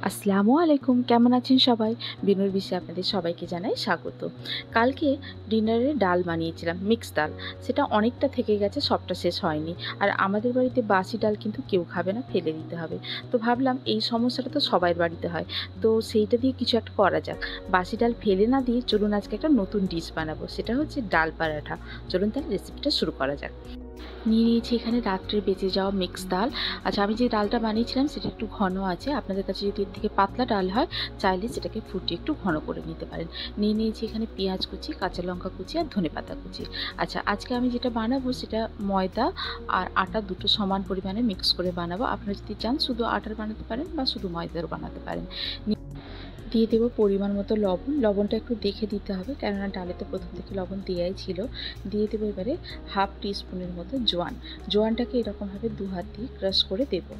আসসালামু আলাইকুম, কেমন আছেন সবাই? বিনুর বিশ্বে আপনাদের সবাইকে জানাই স্বাগত। কালকে ডিনারে ডাল বানিয়েছিলাম, মিক্স ডাল। সেটা অনেকটা থেকে গেছে, সবটা শেষ হয়নি। আর আমাদের বাড়িতে বাসি ডাল কিন্তু কেউ খাবে না, ফেলে দিতে হবে। তো ভাবলাম এই সমস্যাটা তো সবার বাড়িতে হয়, তো সেইটা দিয়ে কিছু একটা করা যাক। বাসি ডাল ফেলে না দিয়ে চলুন আজকে একটা নতুন ডিশ বানাবো, সেটা হচ্ছে ডাল পরাঠা। চলুন তাহলে রেসিপিটা শুরু করা যাক। নিয়েছি এখানে রাত্রে বেঁচে যাওয়া মিক্স ডাল। আচ্ছা, আমি যে ডালটা বানিয়েছিলাম সেটা একটু ঘন আছে, আপনাদের কাছে যদি এর থেকে পাতলা ডাল হয় চাইলে সেটাকে ফুটিয়ে একটু ঘন করে নিতে পারেন। নিয়েছি এখানে পেঁয়াজ কুচি, কাঁচা লঙ্কা কুচি আর ধনেপাতা কুচি। আচ্ছা, আজকে আমি যেটা বানাবো সেটা ময়দা আর আটা দুটো সমান পরিমাণে মিক্স করে বানাবো। আপনারা যদি চান শুধু আটার বানাতে পারেন বা শুধু ময়দারও বানাতে পারেন। দিয়ে দেবো পরিমাণ মতো লবণ। লবণটা একটু দেখে দিতে হবে, কেননা ডালে তো প্রথম থেকে লবণ দেওয়াই ছিল। দিয়ে দেবো এবারে হাফ টিস্পুনের মতো জোয়ান। জোয়ানটাকে এরকমভাবে দু হাত দিয়ে ক্রাশ করে দেবো।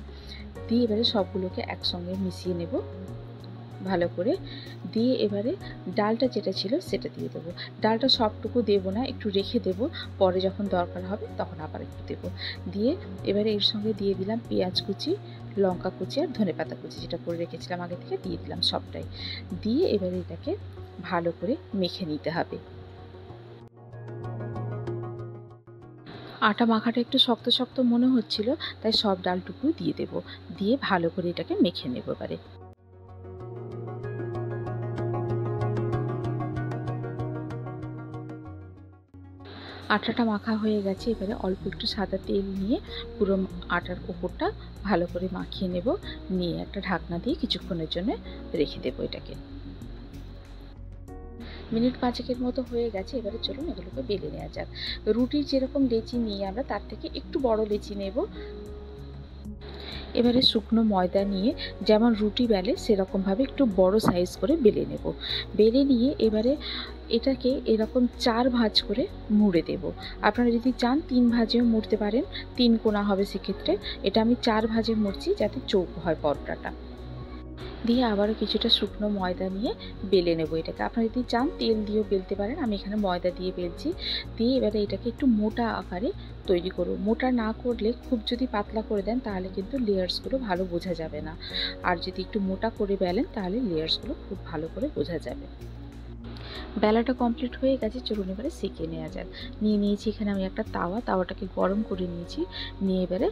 দিয়ে এবারে সবগুলোকে একসঙ্গে মিশিয়ে নেব ভালো করে। দিয়ে এবারে ডালটা যেটা ছিল সেটা দিয়ে দেবো। ডালটা সবটুকু দেবো না, একটু রেখে দেবো, পরে যখন দরকার হবে তখন আবার একটু দেবো। দিয়ে এবারে এর সঙ্গে দিয়ে দিলাম পেঁয়াজ কুচি, লঙ্কা কুচি আর ধনেপাতা কুচি, যেটা করে রেখেছিলাম আগে থেকে, দিয়ে দিলাম সবটাই। দিয়ে এবারে এটাকে ভালো করে মেখে নিতে হবে। আটা মাখাটা একটু শক্ত শক্ত মনে হচ্ছিল, তাই সব ডালটুকু দিয়ে দেবো। দিয়ে ভালো করে এটাকে মেখে নেবো এবারে। আটাটা মাখা হয়ে গেছে, এবারে অল্প একটু সাদা তেল নিয়ে পুরো আটার ওপরটা ভালো করে মাখিয়ে নেব। নিয়ে একটা ঢাকনা দিয়ে কিছুক্ষণের জন্য রেখে দেবো এটাকে। মিনিট 5 মতো হয়ে গেছে, এবারে চলুন এগুলোকে বেলে নেওয়া যাক। রুটির যেরকম লেচি নিই আমরা, তার থেকে একটু বড় লেচি নেব। এবারে শুকনো ময়দা নিয়ে যেমন রুটি বেলে সেরকমভাবে একটু বড় সাইজ করে বেলে নেব। বেলে নিয়ে এবারে এটাকে এরকম 4 ভাঁজ করে মুড়ে দেব। আপনারা যদি চান 3 ভাঁজেও মুড়তে পারেন, 3 কোনা হবে সেক্ষেত্রে। এটা আমি 4 ভাঁজে মুড়ছি যাতে চৌকো হয় পরোটাটা। দিয়ে আবারও কিছুটা শুকনো ময়দা নিয়ে বেলে নেব এটাকে। আপনারা যদি চান তেল দিয়েও বেলতে পারেন, আমি এখানে ময়দা দিয়ে বেলছি। দিয়ে এবারে এটাকে একটু মোটা আকারে তৈরি করব। মোটা না করলে, খুব যদি পাতলা করে দেন তাহলে কিন্তু লেয়ার্সগুলো ভালো বোঝা যাবে না। আর যদি একটু মোটা করে বেলেন তাহলে লেয়ার্সগুলো খুব ভালো করে বোঝা যাবে। বেলাটা কমপ্লিট হয়ে গেছে, চলুন এবারে সেঁকে নেওয়া যাক। নিয়েছি এখানে আমি একটা তাওয়াটাকে গরম করে নিয়েছি। নিয়ে এবারে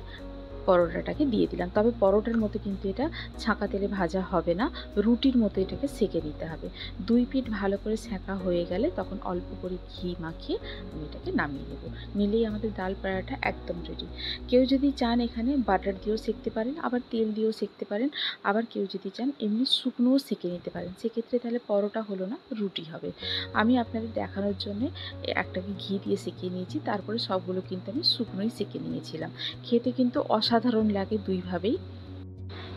পরোটাটাকে দিয়ে দিলাম। তবে পরোটার মতো কিন্তু এটা ছাঁকা তেলে ভাজা হবে না, রুটির মতো এটাকে সেঁকে নিতে হবে। 2 পিঠ ভালো করে সেঁকা হয়ে গেলে তখন অল্প করে ঘি মাখিয়ে আমি এটাকে নামিয়ে নেব। নিলেই আমাদের ডাল পরোটা একদম রেডি। কেউ যদি চান এখানে বাটার দিয়েও সেঁকতে পারেন, আবার তেল দিয়েও সেঁকতে পারেন, আবার কেউ যদি চান এমনি শুকনোও সেঁকে নিতে পারেন। সেক্ষেত্রে তাহলে পরোটা হলো না, রুটি হবে। আমি আপনাদের দেখানোর জন্যে একটাকে ঘি দিয়ে সেঁকে নিয়েছি, তারপরে সবগুলো কিন্তু আমি শুকনোই সেঁকে নিয়েছিলাম। খেতে কিন্তু অসাধারণ লাগে দুইভাবেই।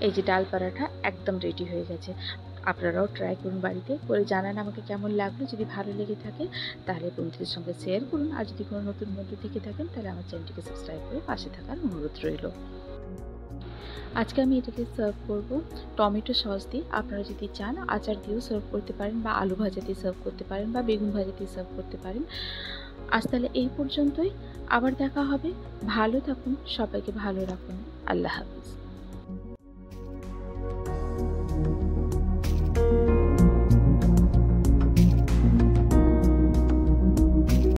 এই যে ডাল পরাঠা একদম রেডি হয়ে গেছে। আপনারাও ট্রাই করুন বাড়িতে করে, জানান আমাকে কেমন লাগলো। যদি ভালো লেগে থাকে তাহলে বন্ধুদের সঙ্গে শেয়ার করুন। আর যদি কোনো নতুন বন্ধু থেকে থাকেন তাহলে আমার চ্যানেলটিকে সাবস্ক্রাইব করে পাশে থাকার অনুরোধ রইল। আজকে আমি এটাকে সার্ভ করব টমেটো সস দিয়ে। আপনারা যদি চান আচার দিয়েও সার্ভ করতে পারেন, বা আলু ভাজা দিয়ে সার্ভ করতে পারেন, বা বেগুন ভাজা দিয়ে সার্ভ করতে পারেন। আজ তাহলে এই পর্যন্তই, আবার দেখা হবে। ভালো থাকুন, সবাইকে ভালো রাখুন। আল্লাহ হাফিজ।